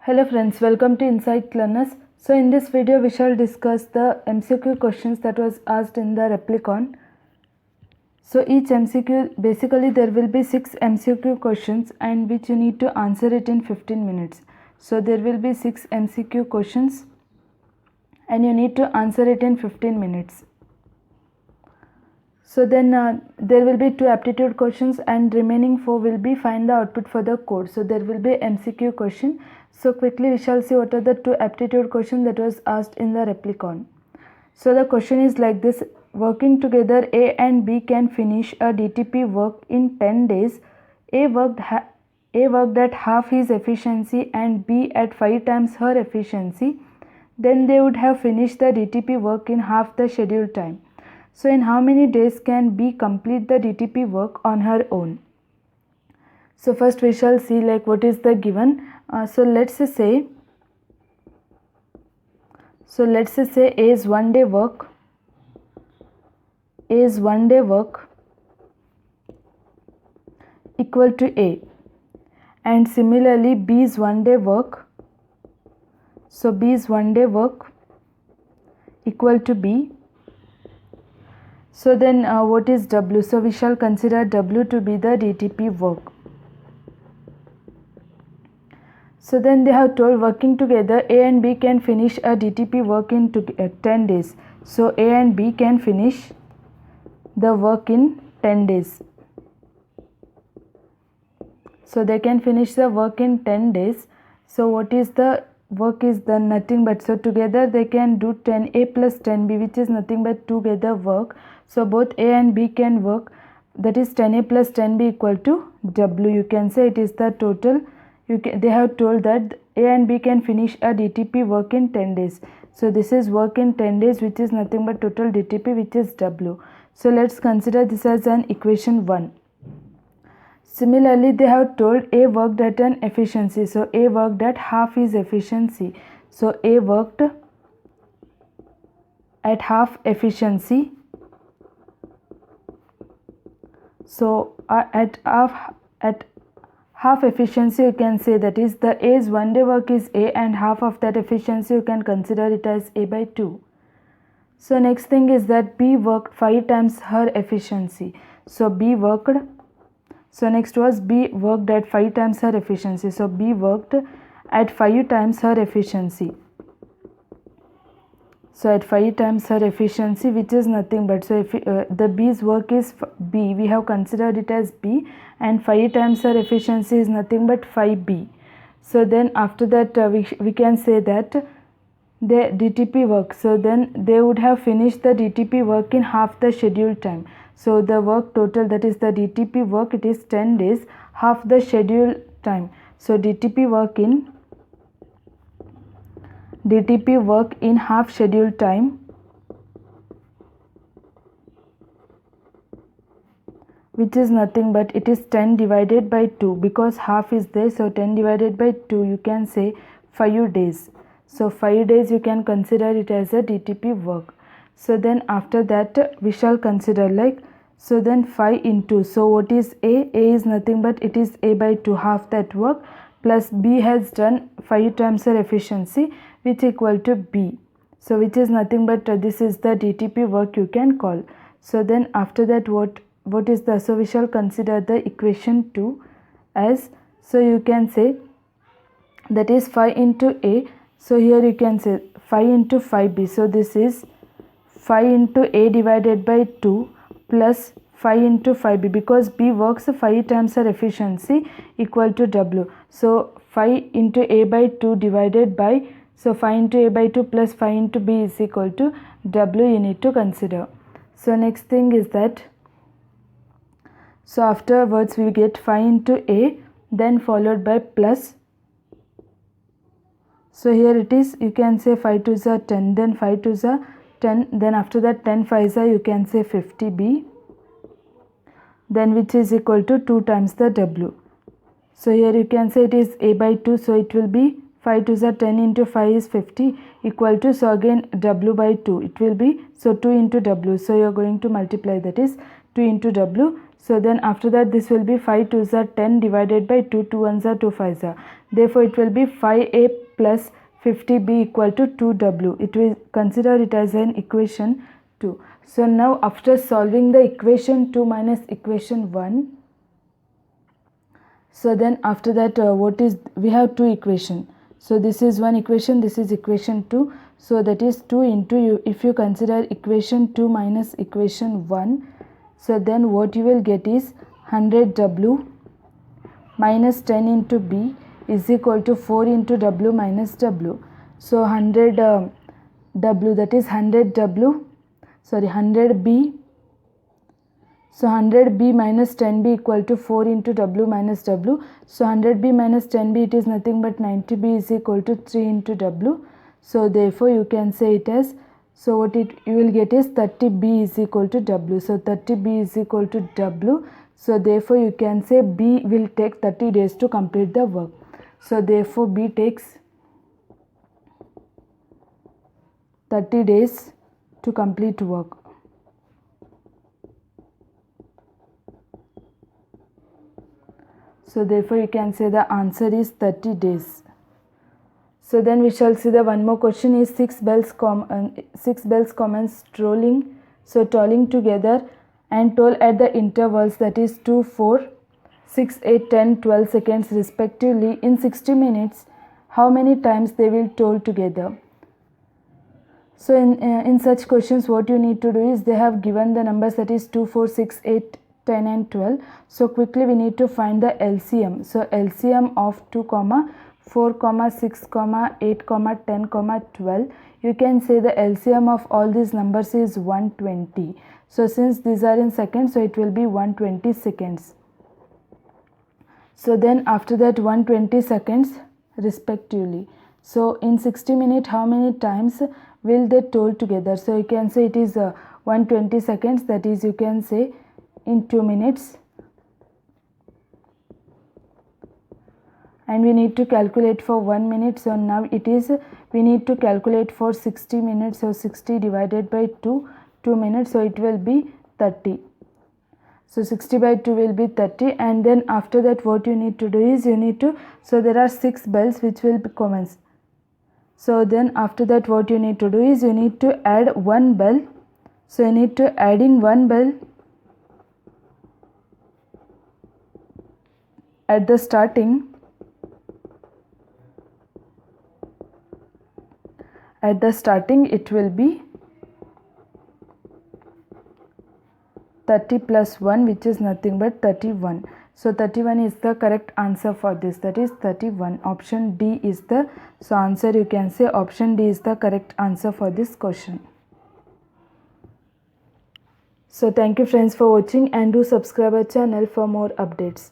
Hello friends, welcome to Insight Learners. So in this video we shall discuss the MCQ questions that was asked in the Replicon. So each MCQ, basically there will be 6 MCQ questions and which you need to answer it in 15 minutes. So there will be 6 MCQ questions and you need to answer it in 15 minutes. So then there will be 2 aptitude questions and remaining 4 will be find the output for the code. So there will be MCQ question. So quickly we shall see what are the 2 aptitude questions that was asked in the Replicon. So the question is like this: working together A and B can finish a DTP work in 10 days. A worked at half his efficiency and B at 5 times her efficiency. Then they would have finished the DTP work in half the scheduled time. So in how many days can B complete the DTP work on her own? So first we shall see like what is the given. So let's say A is 1 day work. A is 1 day work equal to A, and similarly B is 1 day work. So B is 1 day work equal to B. So then what is W? So we shall consider W to be the DTP work. So then they have told working together A and B can finish a DTP work in 10 days. So A and B can finish the work in 10 days. So they can finish the work in 10 days. So what is the work is done? Nothing but, so together they can do 10A plus 10B, which is nothing but together work. So both A and B can work, that is 10A plus 10B equal to W. You can say it is the total. They have told that A and B can finish a DTP work in 10 days. So this is work in 10 days, which is nothing but total DTP, which is W. So let's consider this as an equation 1. Similarly, they have told A worked at an efficiency. So A worked at half his efficiency. So A worked at half efficiency. So at half efficiency you can say that is the A's 1 day work is A, and half of that efficiency you can consider it as A by 2. So next thing is that B worked 5 times her efficiency. So B worked, so next was B worked at 5 times her efficiency. So B worked at 5 times her efficiency. So at 5 times her efficiency, which is nothing but, so if the B's work is B, we have considered it as B, and 5 times her efficiency is nothing but 5B. So then after that we can say that the DTP work, so then they would have finished the DTP work in half the scheduled time. So the work total, that is the DTP work, it is 10 days, half the scheduled time. So DTP work in half scheduled time, which is nothing but it is 10 divided by 2, because half is there. So 10 divided by 2 you can say 5 days. So 5 days you can consider it as a DTP work. So then after that we shall consider like, so then 5 into, so what is A? A is nothing but it is A by 2, half that work, plus B has done 5 times her efficiency, which equal to B. So which is nothing but this is the DTP work you can call. So then after that what is the, so we shall consider the equation 2 as, so you can say that is 5 into A. So here you can say 5 into 5B. So this is 5 into A divided by 2 plus 5 into 5B, because B works 5 times her efficiency equal to W. So 5 into A by 2 divided by, so 5 into A by 2 plus 5 into B is equal to W you need to consider. So next thing is that, so afterwards we get 5 into A, then followed by plus. So here it is, you can say 5 to the 10, then 5 to the 10, then after that 10 5 you can say 50B, then which is equal to 2 times the W. So here you can say it is A by 2, so it will be 5 to the 10 into 5 is 50 equal to, so again W by 2 it will be, so 2 into W. So you are going to multiply, that is 2 into W. So then after that this will be 5 2s are 10 divided by 2, 2 1s are 2 5s are. Therefore it will be 5a plus 50b equal to 2w. It will consider it as an equation 2. So now after solving the equation 2 minus equation 1, so then after that we have two equation. So this is one equation, this is equation 2. So that is 2 into if you consider equation 2 minus equation 1, so then what you will get is 100w minus 10 into b is equal to 4 into w minus w. So 100w, that is 100b. So 100b minus 10b equal to 4 into w minus w. So 100b minus 10b, it is nothing but 90b is equal to 3 into w. So therefore you can say it as, so what you will get is 30b is equal to w. So 30b is equal to w. So therefore you can say b will take 30 days to complete the work. So therefore b takes 30 days to complete work. So therefore you can say the answer is 30 days. So then we shall see the one more question is 6 bells common strolling, so tolling together and toll at the intervals, that is 2, 4, 6, 8, 10, 12 seconds respectively in 60 minutes. How many times they will toll together? So in such questions what you need to do is, they have given the numbers, that is 2, 4, 6, 8, 10 and 12. So quickly we need to find the LCM. So LCM of 2, 4, 6, 8, 10, 12. You can say the LCM of all these numbers is 120. So since these are in seconds, so it will be 120 seconds. So then after that 120 seconds respectively. So in 60 minutes how many times will they toll together? So you can say it is 120 seconds, that is you can say in 2 minutes. And we need to calculate for 1 minute. So now it is, we need to calculate for 60 minutes. So 60 divided by 2 minutes, so it will be 30. So 60 by 2 will be 30. And then after that what you need to do is, you need to, so there are 6 bells which will be common. So then after that what you need to do is, you need to add one bell. So you need to adding one bell at the starting. At the starting it will be 30 plus 1, which is nothing but 31. So 31 is the correct answer for this, that is 31. Option D is the, so answer you can say option D is the correct answer for this question. So thank you friends for watching, and do subscribe our channel for more updates.